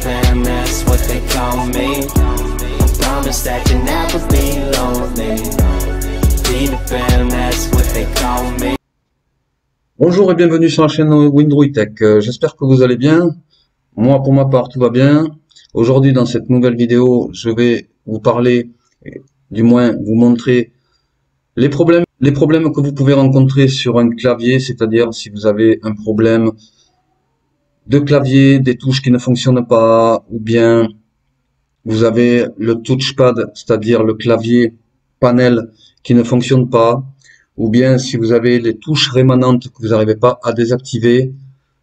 fam, that's what they call me. I promise that you'll never be lonely. Be the fam, that's what they call me. Bonjour et bienvenue sur la chaîne Windroid Tech. J'espère que vous allez bien. Moi, pour ma part, tout va bien. Aujourd'hui, dans cette nouvelle vidéo, je vais vous parler, du moins vous montrer les problèmes que vous pouvez rencontrer sur un clavier, c'est-à-dire si vous avez un problème de clavier, des touches qui ne fonctionnent pas, ou bien vous avez le touchpad, c'est-à-dire le clavier panel qui ne fonctionne pas, ou bien si vous avez les touches rémanentes que vous n'arrivez pas à désactiver.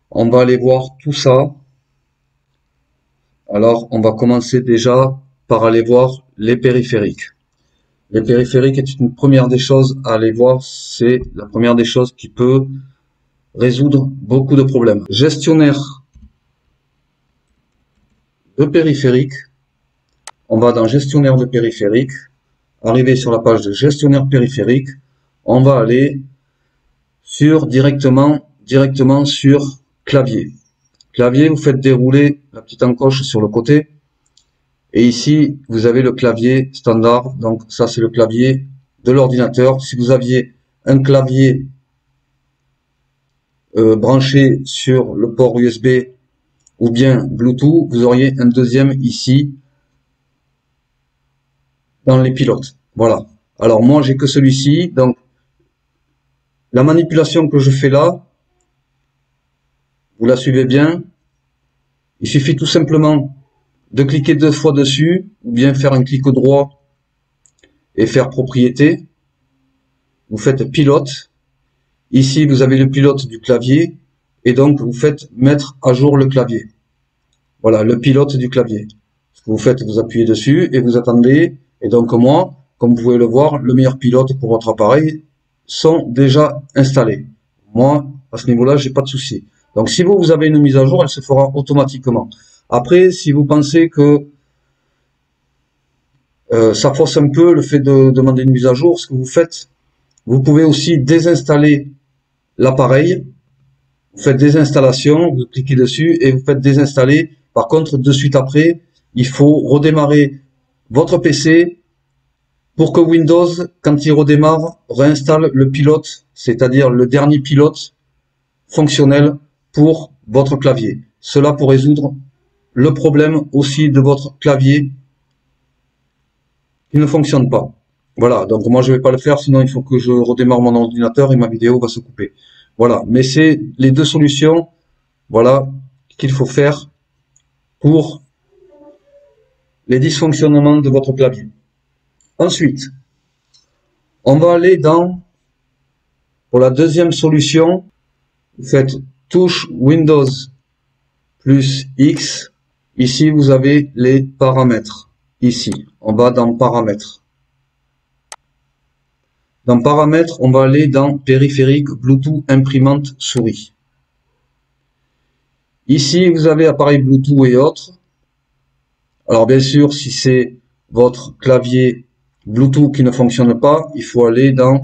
On va aller voir tout ça. Alors, on va commencer déjà par aller voir les périphériques. Les périphériques est une première des choses à aller voir, c'est la première des choses qui peut résoudre beaucoup de problèmes. Gestionnaire de périphériques. On va dans gestionnaire de périphériques. Arriver sur la page de gestionnaire périphérique. On va aller sur directement sur clavier. Clavier, vous faites dérouler la petite encoche sur le côté. Et ici, vous avez le clavier standard. Donc ça, c'est le clavier de l'ordinateur. Si vous aviez un clavier branché sur le port USB ou bien Bluetooth, vous auriez un deuxième ici dans les pilotes. Voilà. Alors moi, j'ai que celui-ci. Donc la manipulation que je fais là, vous la suivez bien. Il suffit tout simplement de cliquer 2 fois dessus, ou bien faire un clic droit et faire propriété. Vous faites pilote. Ici, vous avez le pilote du clavier, et donc vous faites mettre à jour le clavier. Voilà, le pilote du clavier. Ce que vous faites, vous appuyez dessus et vous attendez. Et donc moi, comme vous pouvez le voir, le meilleur pilote pour votre appareil sont déjà installés. Moi, à ce niveau-là, j'ai pas de souci. Donc si vous avez une mise à jour, elle se fera automatiquement. Après, si vous pensez que ça fausse un peu le fait de demander une mise à jour, ce que vous faites, vous pouvez aussi désinstaller l'appareil. Vous faites des installations, vous cliquez dessus et vous faites désinstaller. Par contre, de suite après, il faut redémarrer votre PC pour que Windows, quand il redémarre, réinstalle le pilote, c'est-à-dire le dernier pilote fonctionnel pour votre clavier. Cela pour résoudre le problème aussi de votre clavier qui ne fonctionne pas. Voilà, donc moi je vais pas le faire, sinon il faut que je redémarre mon ordinateur et ma vidéo va se couper. Voilà, mais c'est les deux solutions, voilà, qu'il faut faire pour les dysfonctionnements de votre clavier. Ensuite, on va aller pour la deuxième solution, vous faites touche Windows plus X. Ici, vous avez les paramètres. Ici, on va dans paramètres. Dans paramètres, on va aller dans périphérique, Bluetooth, imprimante, souris. Ici, vous avez appareil Bluetooth et autres. Alors, bien sûr, si c'est votre clavier Bluetooth qui ne fonctionne pas, il faut aller dans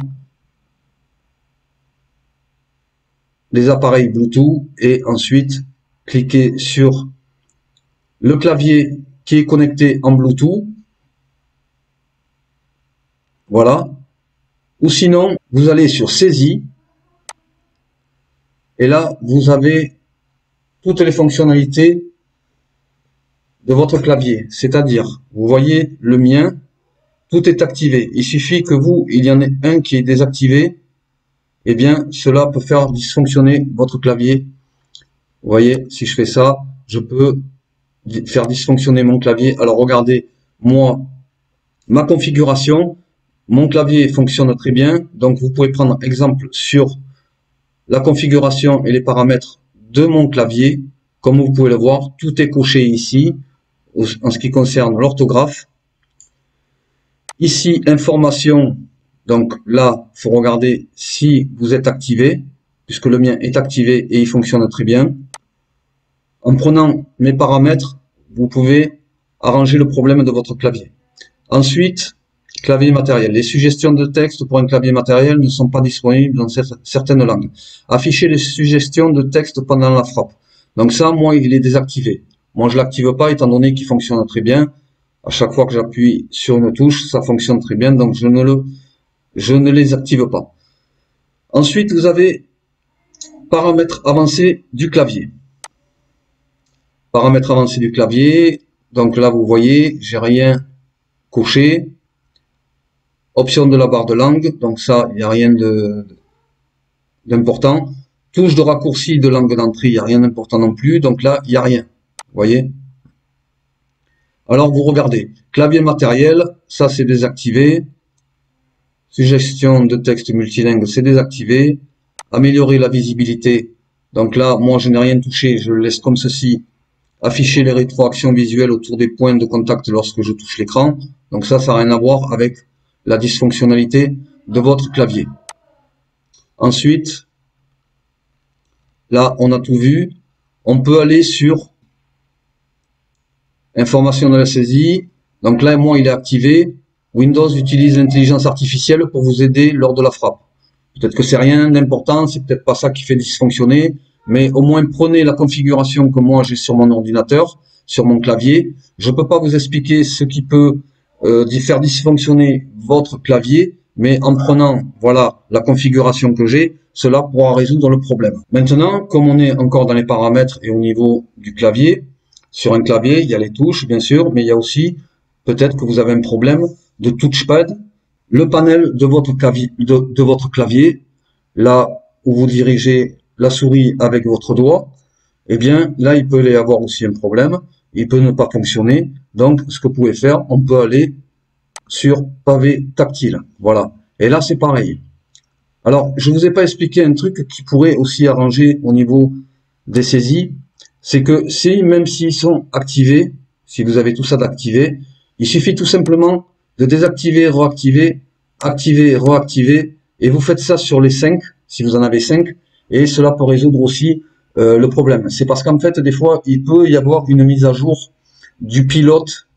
les appareils Bluetooth et ensuite cliquer sur le clavier qui est connecté en Bluetooth. Voilà. Ou sinon, vous allez sur saisie. Et là, vous avez toutes les fonctionnalités de votre clavier. C'est-à-dire, vous voyez le mien, tout est activé. Il suffit que il y en ait un qui est désactivé. Eh bien, cela peut faire dysfonctionner votre clavier. Vous voyez, si je fais ça, je peux faire dysfonctionner mon clavier. Alors regardez, moi, ma configuration, mon clavier fonctionne très bien. Donc vous pouvez prendre exemple sur la configuration et les paramètres de mon clavier. Comme vous pouvez le voir, tout est coché ici en ce qui concerne l'orthographe. Ici, information. Donc là, il faut regarder si vous êtes activé, puisque le mien est activé et il fonctionne très bien. En prenant mes paramètres, vous pouvez arranger le problème de votre clavier. Ensuite, clavier matériel. Les suggestions de texte pour un clavier matériel ne sont pas disponibles dans certaines langues. Afficher les suggestions de texte pendant la frappe. Donc ça, moi, il est désactivé. Moi, je l'active pas étant donné qu'il fonctionne très bien. À chaque fois que j'appuie sur une touche, ça fonctionne très bien, donc je ne les active pas. Ensuite, vous avez paramètres avancés du clavier. Paramètres avancés du clavier. Donc là, vous voyez, j'ai rien coché. Option de la barre de langue. Donc ça, il n'y a rien d'important. Touche de raccourci de langue d'entrée, il n'y a rien d'important non plus. Donc là, il n'y a rien. Vous voyez? Alors, vous regardez. Clavier matériel, ça c'est désactivé. Suggestion de texte multilingue, c'est désactivé. Améliorer la visibilité. Donc là, moi, je n'ai rien touché. Je le laisse comme ceci. Afficher les rétroactions visuelles autour des points de contact lorsque je touche l'écran. Donc ça n'a rien à voir avec la dysfonctionnalité de votre clavier. Ensuite, là, on a tout vu. On peut aller sur information de la saisie. Donc là, moi, il est activé. Windows utilise l'intelligence artificielle pour vous aider lors de la frappe. Peut-être que c'est rien d'important, c'est peut-être pas ça qui fait dysfonctionner, mais au moins prenez la configuration que moi j'ai sur mon ordinateur, sur mon clavier. Je peux pas vous expliquer ce qui peut faire dysfonctionner votre clavier, mais en prenant, voilà, la configuration que j'ai, cela pourra résoudre le problème. Maintenant, comme on est encore dans les paramètres et au niveau du clavier, sur un clavier, il y a les touches, bien sûr, mais il y a aussi, peut-être que vous avez un problème de touchpad. Le panel de votre clavier, là où vous dirigez la souris avec votre doigt, eh bien, là, il peut y avoir aussi un problème. Il peut ne pas fonctionner. Donc, ce que vous pouvez faire, on peut aller sur pavé tactile. Voilà. Et là, c'est pareil. Alors, je vous ai pas expliqué un truc qui pourrait aussi arranger au niveau des saisies. C'est que même s'ils sont activés, si vous avez tout ça d'activé, il suffit tout simplement de désactiver, réactiver, activer, réactiver, et vous faites ça sur les 5, si vous en avez 5, et cela peut résoudre aussi le problème. C'est parce qu'en fait, des fois, il peut y avoir une mise à jour du pilote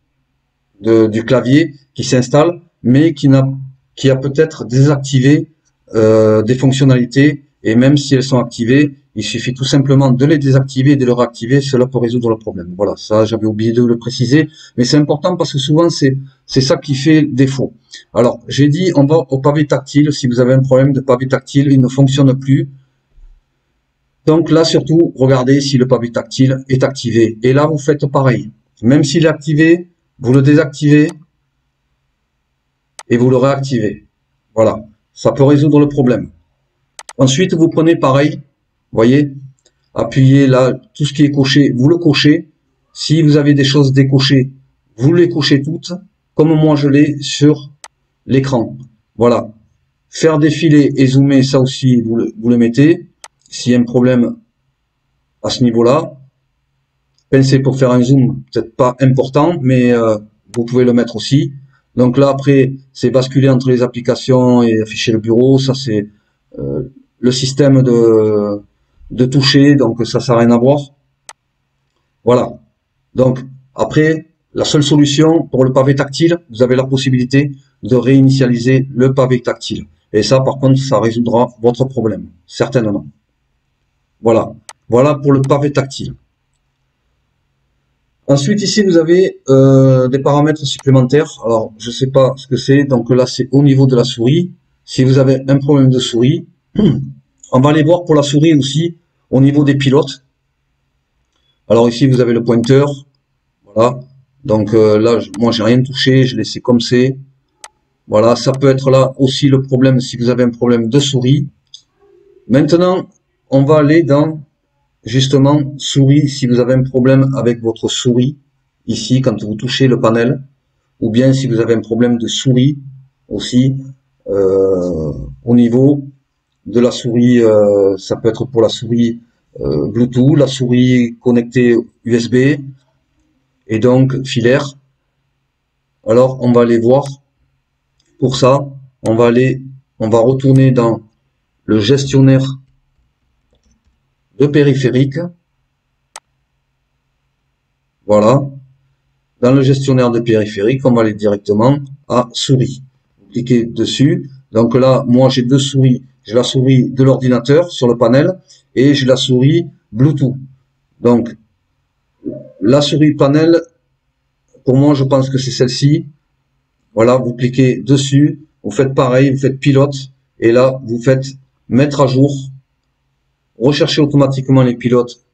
du clavier qui s'installe, mais qui a peut-être désactivé des fonctionnalités, et même si elles sont activées, il suffit tout simplement de les désactiver et de les réactiver, cela peut résoudre le problème. Voilà, ça j'avais oublié de le préciser, mais c'est important parce que souvent c'est ça qui fait défaut. Alors, j'ai dit on va au pavé tactile. Si vous avez un problème de pavé tactile, il ne fonctionne plus. Donc là surtout, regardez si le pavé tactile est activé. Et là vous faites pareil. Même s'il est activé, vous le désactivez et vous le réactivez. Voilà, ça peut résoudre le problème. Ensuite, vous prenez pareil. Voyez, appuyez là, tout ce qui est coché, vous le cochez. Si vous avez des choses décochées, vous les cochez toutes, comme moi je l'ai sur l'écran. Voilà. Faire défiler et zoomer, ça aussi, vous le mettez. S'il y a un problème à ce niveau-là, pensez pour faire un zoom, peut-être pas important, mais vous pouvez le mettre aussi. Donc là, après, c'est basculer entre les applications et afficher le bureau. Ça, c'est le système de toucher, donc ça n'a rien à voir. Voilà. Donc, après, la seule solution pour le pavé tactile, vous avez la possibilité de réinitialiser le pavé tactile. Et ça, par contre, ça résoudra votre problème, certainement. Voilà. Voilà pour le pavé tactile. Ensuite, ici, vous avez des paramètres supplémentaires. Alors, je ne sais pas ce que c'est. Donc là, c'est au niveau de la souris. Si vous avez un problème de souris, on va aller voir pour la souris aussi au niveau des pilotes. Alors ici, vous avez le pointeur. Voilà. Donc là, moi, j'ai rien touché. Je l'ai laissé comme c'est. Voilà. Ça peut être là aussi le problème si vous avez un problème de souris. Maintenant, on va aller dans justement souris. Si vous avez un problème avec votre souris, ici, quand vous touchez le panel, ou bien si vous avez un problème de souris aussi au niveau de la souris, ça peut être pour la souris Bluetooth, la souris connectée USB et donc filaire. Alors on va aller voir. Pour ça, on va retourner dans le gestionnaire de périphérique. Voilà. Dans le gestionnaire de périphérique, on va aller directement à souris. Vous cliquez dessus. Donc là, moi j'ai deux souris. J'ai la souris de l'ordinateur sur le panel et j'ai la souris Bluetooth. Donc, la souris panel, pour moi, je pense que c'est celle-ci. Voilà, vous cliquez dessus, vous faites pareil, vous faites pilote, et là, vous faites mettre à jour, rechercher automatiquement les pilotes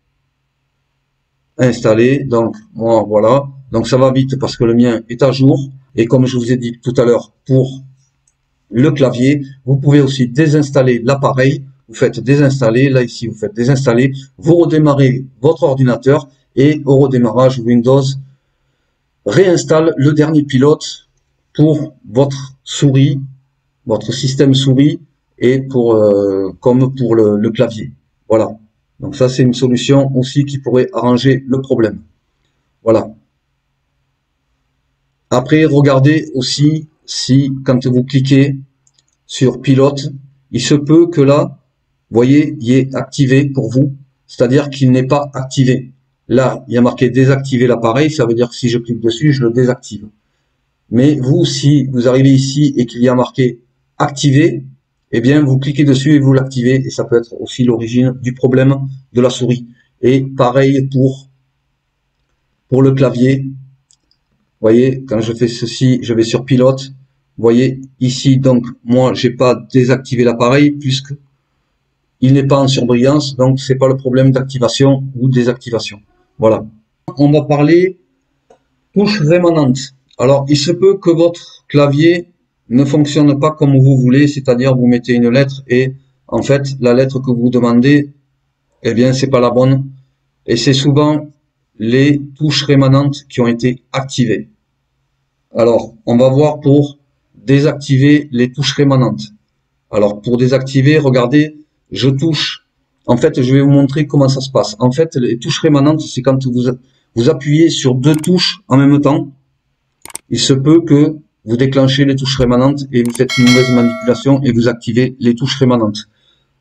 installés. Donc, moi, voilà. Donc, ça va vite parce que le mien est à jour. Et comme je vous ai dit tout à l'heure, pour le clavier, vous pouvez aussi désinstaller l'appareil. Vous faites désinstaller, là ici, vous faites désinstaller, vous redémarrez votre ordinateur et au redémarrage, Windows réinstalle le dernier pilote pour votre souris, votre système souris et pour comme pour le clavier. Voilà. Donc ça, c'est une solution aussi qui pourrait arranger le problème. Voilà. Après, regardez aussi si, quand vous cliquez sur pilote, il se peut que là, vous voyez, il est activé pour vous, c'est-à-dire qu'il n'est pas activé. Là, il y a marqué désactiver l'appareil, ça veut dire que si je clique dessus, je le désactive. Mais vous, si vous arrivez ici et qu'il y a marqué activer, eh bien, vous cliquez dessus et vous l'activez, et ça peut être aussi l'origine du problème de la souris. Et pareil pour le clavier. Vous voyez, quand je fais ceci, je vais sur pilote. Vous voyez, ici, donc, moi, j'ai pas désactivé l'appareil puisque il n'est pas en surbrillance, donc c'est pas le problème d'activation ou désactivation. Voilà. On va parler touche rémanente. Alors, il se peut que votre clavier ne fonctionne pas comme vous voulez, c'est-à-dire vous mettez une lettre et en fait, la lettre que vous demandez, eh bien, c'est pas la bonne. Et c'est souvent les touches rémanentes qui ont été activées. Alors, on va voir pour désactiver les touches rémanentes. Alors, pour désactiver, regardez, je touche. En fait, je vais vous montrer comment ça se passe. En fait, les touches rémanentes, c'est quand vous appuyez sur deux touches en même temps. Il se peut que vous déclenchez les touches rémanentes et vous faites une mauvaise manipulation et vous activez les touches rémanentes.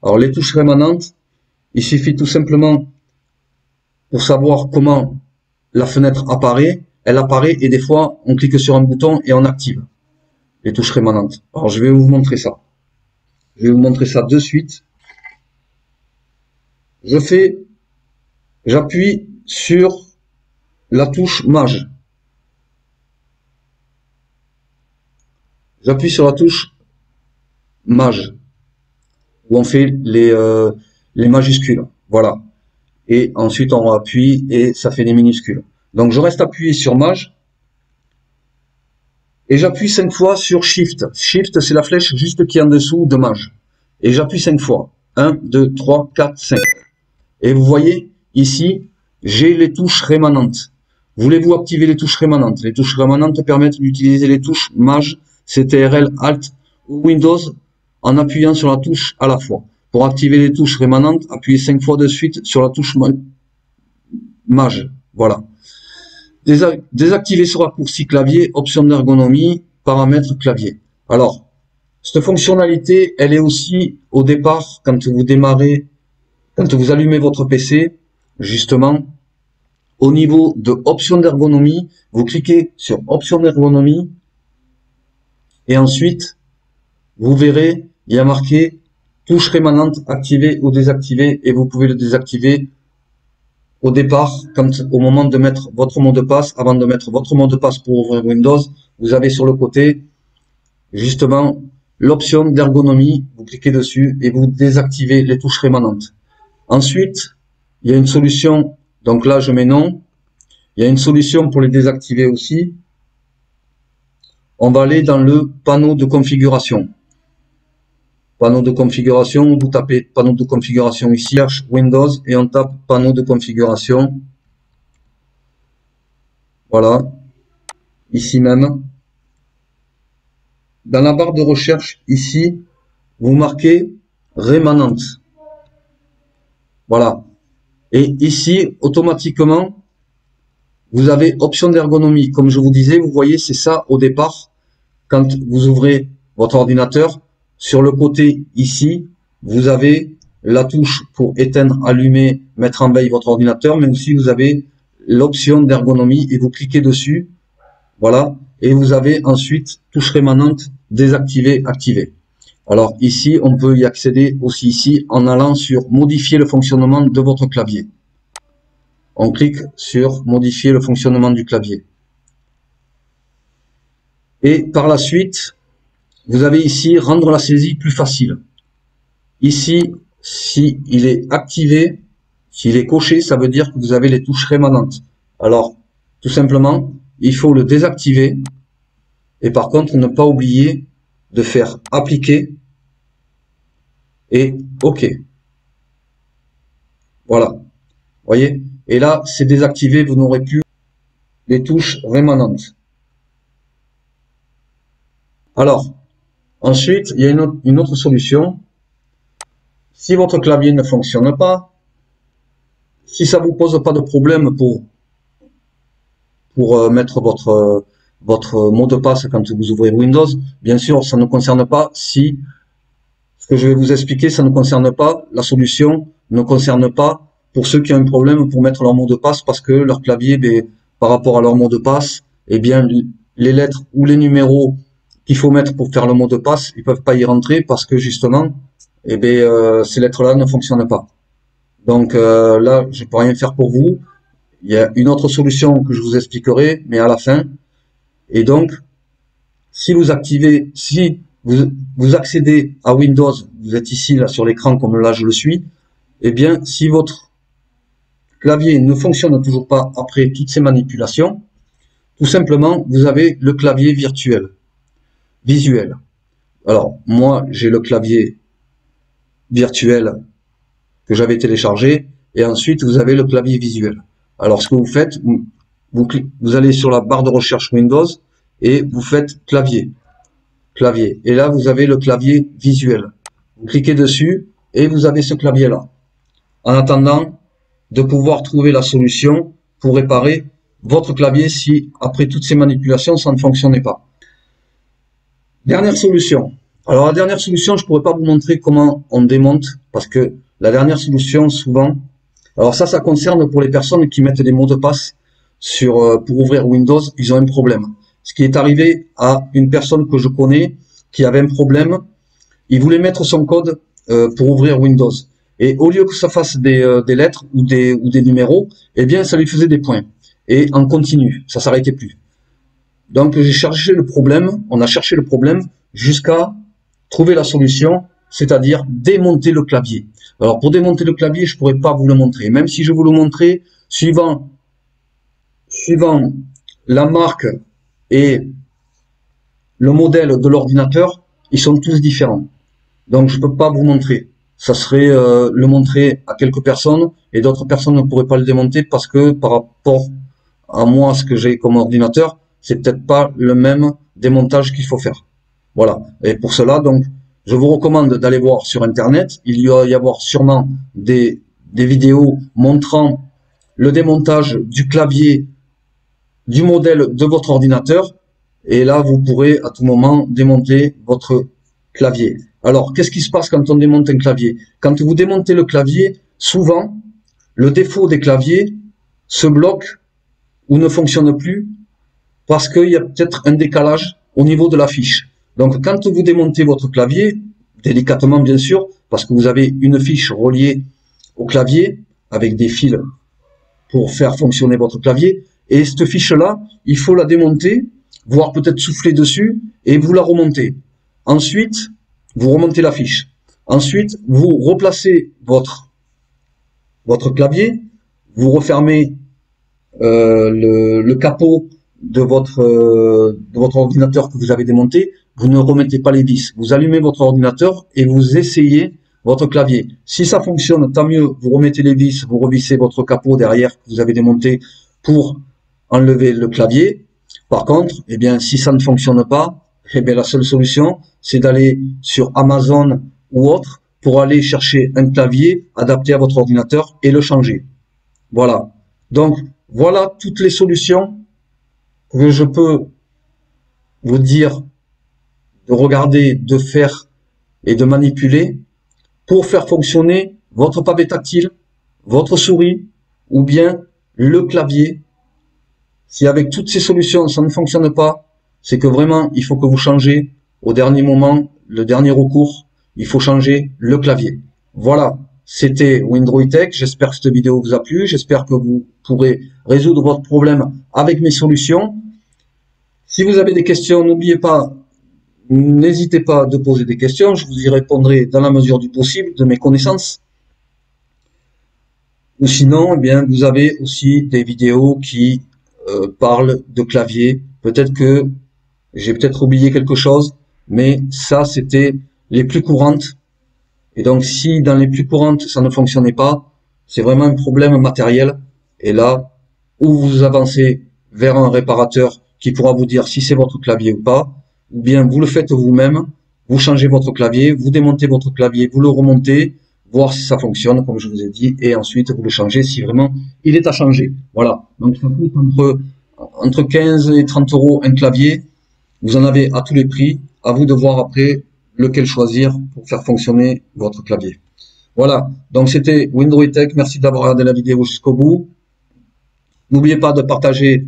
Alors, les touches rémanentes, il suffit tout simplement pour savoir comment la fenêtre apparaît. Elle apparaît et des fois, on clique sur un bouton et on active les touches rémanentes. Alors, je vais vous montrer ça. Je vais vous montrer ça de suite. J'appuie sur la touche Maj. J'appuie sur la touche Maj, où on fait les majuscules. Voilà. Et ensuite, on appuie et ça fait des minuscules. Donc, je reste appuyé sur Maj. Et j'appuie 5 fois sur Shift. Shift, c'est la flèche juste qui est en dessous de Maj. Et j'appuie 5 fois. 1, 2, 3, 4, 5. Et vous voyez, ici, j'ai les touches rémanentes. Voulez-vous activer les touches rémanentes? Les touches rémanentes permettent d'utiliser les touches Maj, CTRL, Alt ou Windows en appuyant sur la touche à la fois. Pour activer les touches rémanentes, appuyez 5 fois de suite sur la touche Maj. Voilà. Désactiver ce raccourci clavier, option d'ergonomie, paramètres clavier. Alors, cette fonctionnalité, elle est aussi au départ, quand vous démarrez, quand vous allumez votre PC, justement, au niveau de option d'ergonomie, vous cliquez sur option d'ergonomie et ensuite, vous verrez, il y a marqué touche rémanente activée ou désactivée et vous pouvez le désactiver au départ, au moment de mettre votre mot de passe, avant de mettre votre mot de passe pour ouvrir Windows, vous avez sur le côté, justement, l'option d'ergonomie, vous cliquez dessus et vous désactivez les touches rémanentes. Ensuite, il y a une solution, donc là je mets non, il y a une solution pour les désactiver aussi. On va aller dans le panneau de configuration. Panneau de configuration, vous tapez panneau de configuration ici, Windows, et on tape panneau de configuration. Voilà, ici même. Dans la barre de recherche, ici, vous marquez rémanente. Voilà. Et ici, automatiquement, vous avez option d'ergonomie. Comme je vous disais, vous voyez, c'est ça au départ, quand vous ouvrez votre ordinateur. Sur le côté ici, vous avez la touche pour éteindre, allumer, mettre en veille votre ordinateur, mais aussi vous avez l'option d'ergonomie et vous cliquez dessus. Voilà. Et vous avez ensuite touche rémanente, désactiver, activer. Alors ici, on peut y accéder aussi ici en allant sur modifier le fonctionnement de votre clavier. on clique sur modifier le fonctionnement du clavier. Et par la suite, vous avez ici rendre la saisie plus facile. Ici, si il est activé, s'il est coché, ça veut dire que vous avez les touches rémanentes. Alors, tout simplement, il faut le désactiver. Et par contre, ne pas oublier de faire appliquer et OK. Voilà. Voyez? Et là, c'est désactivé, vous n'aurez plus les touches rémanentes. Alors, ensuite, il y a une autre solution. Si votre clavier ne fonctionne pas, si ça vous pose pas de problème pour mettre votre mot de passe quand vous ouvrez Windows, bien sûr, ça ne concerne pas si ce que je vais vous expliquer, ça ne concerne pas, la solution ne concerne pas pour ceux qui ont un problème pour mettre leur mot de passe parce que leur clavier, par rapport à leur mot de passe, eh bien, les lettres ou les numéros qu'il faut mettre pour faire le mot de passe, ils peuvent pas y rentrer parce que justement, eh bien, ces lettres-là ne fonctionnent pas. Donc là, je peux rien faire pour vous. Il y a une autre solution que je vous expliquerai, mais à la fin. Et donc, si vous activez, si vous accédez à Windows, vous êtes ici là sur l'écran comme là je le suis, eh bien, si votre clavier ne fonctionne toujours pas après toutes ces manipulations, tout simplement, vous avez le clavier visuel. Alors, moi, j'ai le clavier virtuel que j'avais téléchargé, et ensuite, vous avez le clavier visuel. Alors, ce que vous faites, vous allez sur la barre de recherche Windows, et vous faites clavier. Et là, vous avez le clavier visuel. Vous cliquez dessus, et vous avez ce clavier-là. En attendant de pouvoir trouver la solution pour réparer votre clavier si, après toutes ces manipulations, ça ne fonctionnait pas. Dernière solution. Alors, la dernière solution, je ne pourrais pas vous montrer comment on démonte, parce que la dernière solution, souvent, alors ça concerne pour les personnes qui mettent des mots de passe pour ouvrir Windows, ils ont un problème. Ce qui est arrivé à une personne que je connais qui avait un problème, il voulait mettre son code pour ouvrir Windows. Et au lieu que ça fasse des lettres ou des numéros, eh bien ça lui faisait des points. Et en continu, ça s'arrêtait plus. Donc j'ai cherché le problème, on a cherché le problème jusqu'à trouver la solution, c'est-à-dire démonter le clavier. Alors pour démonter le clavier, je pourrais pas vous le montrer. Même si je vous le montrais, suivant la marque et le modèle de l'ordinateur, ils sont tous différents. Donc je peux pas vous montrer. Ça serait le montrer à quelques personnes et d'autres personnes ne pourraient pas le démonter parce que par rapport à moi, ce que j'ai comme ordinateur, c'est peut-être pas le même démontage qu'il faut faire. Voilà. Et pour cela, donc, je vous recommande d'aller voir sur Internet. Il va y avoir sûrement des vidéos montrant le démontage du clavier, du modèle de votre ordinateur. Et là, vous pourrez à tout moment démonter votre clavier. Alors, qu'est-ce qui se passe quand on démonte un clavier? Quand vous démontez le clavier, souvent, le défaut des claviers se bloque ou ne fonctionne plus parce qu'il y a peut-être un décalage au niveau de la fiche. Donc, quand vous démontez votre clavier, délicatement bien sûr, parce que vous avez une fiche reliée au clavier avec des fils pour faire fonctionner votre clavier, et cette fiche-là, il faut la démonter, voire peut-être souffler dessus, et vous la remontez. Ensuite, vous remontez la fiche. Ensuite, vous replacez votre clavier, vous refermez le capot de votre ordinateur que vous avez démonté, vous ne remettez pas les vis. Vous allumez votre ordinateur et vous essayez votre clavier. Si ça fonctionne, tant mieux, vous remettez les vis, vous revissez votre capot derrière que vous avez démonté pour enlever le clavier. Par contre, eh bien, si ça ne fonctionne pas, eh bien, la seule solution, c'est d'aller sur Amazon ou autre pour aller chercher un clavier adapté à votre ordinateur et le changer. Voilà. Donc, voilà toutes les solutions que je peux vous dire de regarder, de faire et de manipuler pour faire fonctionner votre pavé tactile, votre souris ou bien le clavier. Si avec toutes ces solutions ça ne fonctionne pas, c'est que vraiment il faut que vous changez au dernier moment, le dernier recours, il faut changer le clavier. Voilà. c'était Windroid Tech. J'espère que cette vidéo vous a plu. J'espère que vous pourrez résoudre votre problème avec mes solutions. Si vous avez des questions, n'hésitez pas de poser des questions. Je vous y répondrai dans la mesure du possible, de mes connaissances. Ou sinon, eh bien, vous avez aussi des vidéos qui parlent de clavier. Peut-être que j'ai peut-être oublié quelque chose, mais ça, c'était les plus courantes. Et donc, si dans les plus courantes, ça ne fonctionnait pas, c'est vraiment un problème matériel. Et là, ou vous avancez vers un réparateur qui pourra vous dire si c'est votre clavier ou pas, ou bien vous le faites vous-même, vous changez votre clavier, vous démontez votre clavier, vous le remontez, voir si ça fonctionne, comme je vous ai dit, et ensuite vous le changez si vraiment il est à changer. Voilà. Donc, ça coûte entre 15 et 30 euros un clavier. Vous en avez à tous les prix. À vous de voir après lequel choisir pour faire fonctionner votre clavier. Voilà, donc c'était Windroid Tech. Merci d'avoir regardé la vidéo jusqu'au bout. N'oubliez pas de partager,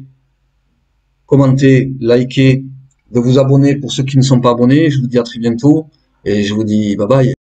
commenter, liker, de vous abonner pour ceux qui ne sont pas abonnés. Je vous dis à très bientôt et je vous dis bye bye.